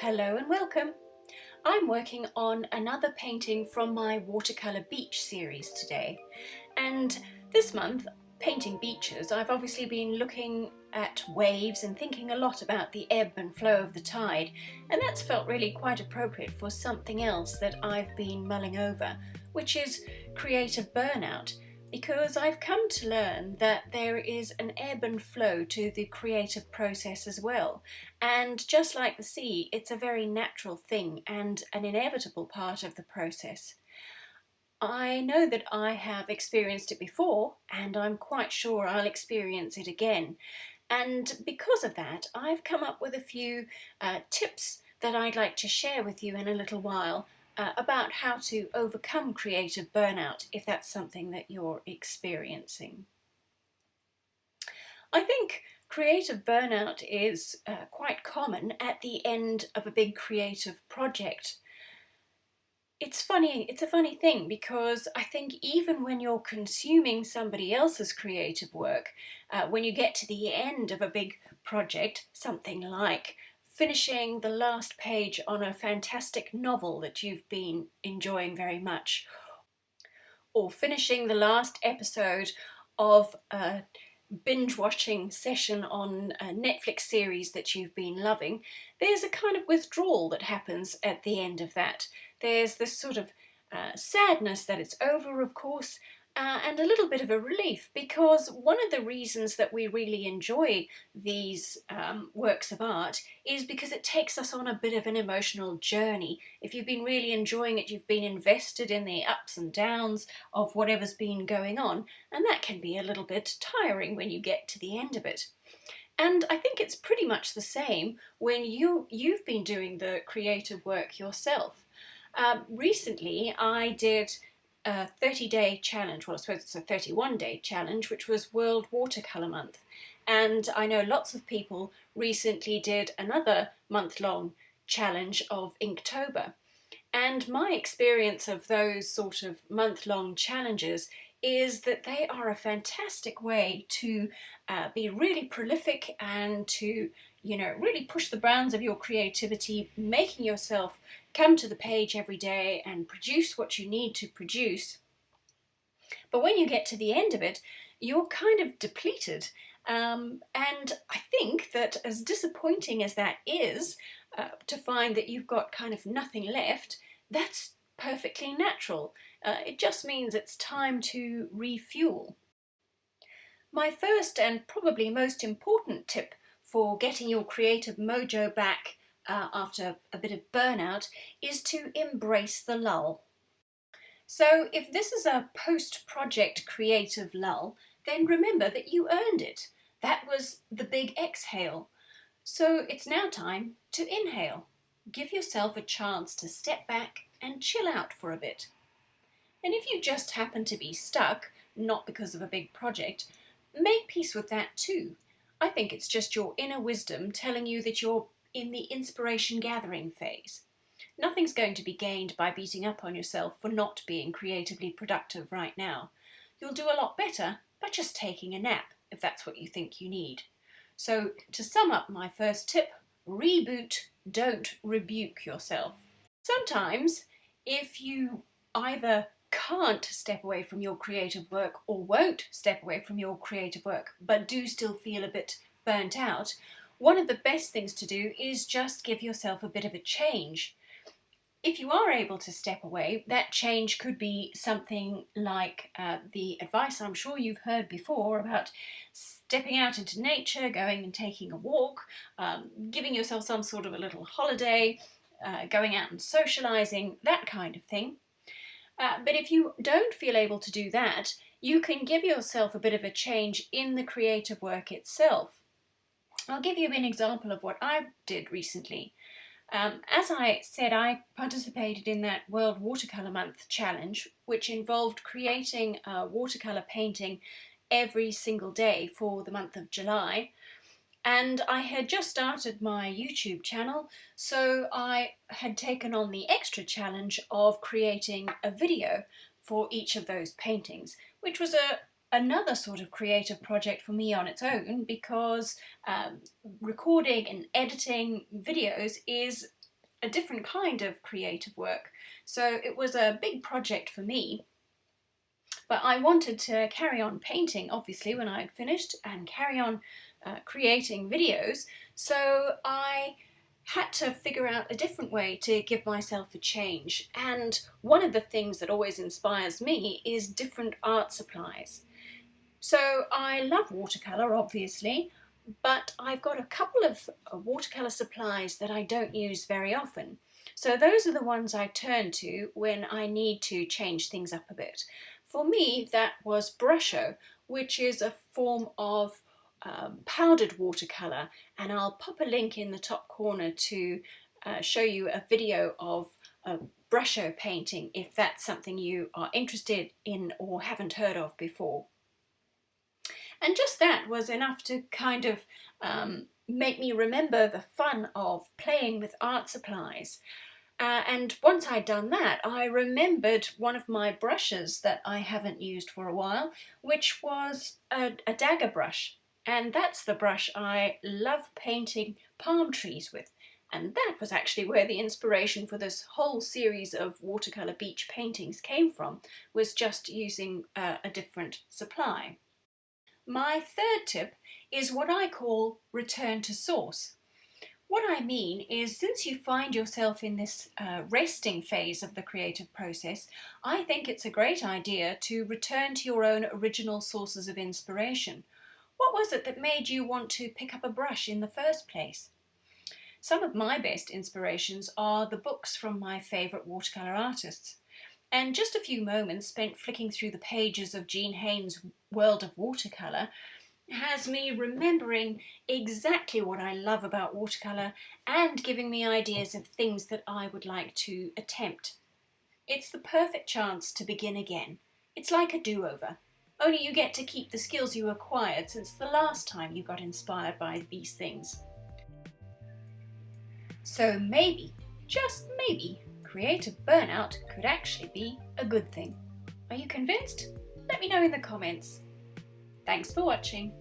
Hello and welcome. I'm working on another painting from my watercolour beach series today, and this month, painting beaches, I've obviously been looking at waves and thinking a lot about the ebb and flow of the tide, and that's felt really quite appropriate for something else that I've been mulling over, which is creative burnout. Because I've come to learn that there is an ebb and flow to the creative process as well. And just like the sea, it's a very natural thing and an inevitable part of the process. I know that I have experienced it before, and I'm quite sure I'll experience it again. And because of that, I've come up with a few tips that I'd like to share with you in a little while about how to overcome creative burnout if that's something that you're experiencing. I think creative burnout is quite common at the end of a big creative project. It's a funny thing because I think even when you're consuming somebody else's creative work, when you get to the end of a big project, something like finishing the last page on a fantastic novel that you've been enjoying very much, or finishing the last episode of a binge-watching session on a Netflix series that you've been loving, there's a kind of withdrawal that happens at the end of that. There's this sort of sadness that it's over, of course, and a little bit of a relief, because one of the reasons that we really enjoy these works of art is because it takes us on a bit of an emotional journey. If you've been really enjoying it, you've been invested in the ups and downs of whatever's been going on, and that can be a little bit tiring when you get to the end of it. And I think it's pretty much the same when you've been doing the creative work yourself. Recently I did a 30-day challenge, well I suppose it's a 31-day challenge, which was World Watercolour Month. And I know lots of people recently did another month-long challenge of Inktober. And my experience of those sort of month-long challenges is that they are a fantastic way to be really prolific and to, really push the bounds of your creativity, making yourself come to the page every day and produce what you need to produce. But when you get to the end of it, you're kind of depleted. And I think that as disappointing as that is, to find that you've got kind of nothing left, that's perfectly natural. It just means it's time to refuel. My first and probably most important tip for getting your creative mojo back after a bit of burnout is to embrace the lull. So if this is a post-project creative lull, then remember that you earned it. That was the big exhale. So it's now time to inhale. Give yourself a chance to step back and chill out for a bit. And if you just happen to be stuck, not because of a big project, make peace with that too. I think it's just your inner wisdom telling you that you're in the inspiration gathering phase. Nothing's going to be gained by beating up on yourself for not being creatively productive right now. You'll do a lot better by just taking a nap, if that's what you think you need. So to sum up my first tip, reboot, don't rebuke yourself. Sometimes, if you either can't step away from your creative work or won't step away from your creative work, but do still feel a bit burnt out, one of the best things to do is just give yourself a bit of a change. If you are able to step away, that change could be something like the advice I'm sure you've heard before about stepping out into nature, going and taking a walk, giving yourself some sort of a little holiday, going out and socialising, that kind of thing. But if you don't feel able to do that, you can give yourself a bit of a change in the creative work itself. I'll give you an example of what I did recently. As I said, I participated in that World Watercolour Month challenge, which involved creating a watercolour painting every single day for the month of July. And I had just started my YouTube channel, so I had taken on the extra challenge of creating a video for each of those paintings, which was another sort of creative project for me on its own, because recording and editing videos is a different kind of creative work. So it was a big project for me. But I wanted to carry on painting, obviously, when I had finished, and carry on creating videos. So I had to figure out a different way to give myself a change. And one of the things that always inspires me is different art supplies. So I love watercolour, obviously, but I've got a couple of watercolour supplies that I don't use very often. So those are the ones I turn to when I need to change things up a bit. For me, that was Brusho, which is a form of powdered watercolour, and I'll pop a link in the top corner to show you a video of Brusho painting if that's something you are interested in or haven't heard of before. And just that was enough to kind of make me remember the fun of playing with art supplies. And once I'd done that, I remembered one of my brushes that I haven't used for a while, which was a dagger brush. And that's the brush I love painting palm trees with. And that was actually where the inspiration for this whole series of watercolour beach paintings came from, was just using a different supply. My third tip is what I call return to source. What I mean is, since you find yourself in this resting phase of the creative process, I think it's a great idea to return to your own original sources of inspiration. What was it that made you want to pick up a brush in the first place? Some of my best inspirations are the books from my favourite watercolour artists. And just a few moments spent flicking through the pages of Jean Haynes' World of Watercolour has me remembering exactly what I love about watercolour and giving me ideas of things that I would like to attempt. It's the perfect chance to begin again. It's like a do-over, only you get to keep the skills you acquired since the last time you got inspired by these things. So maybe, just maybe, creative burnout could actually be a good thing. Are you convinced? Let me know in the comments. Thanks for watching.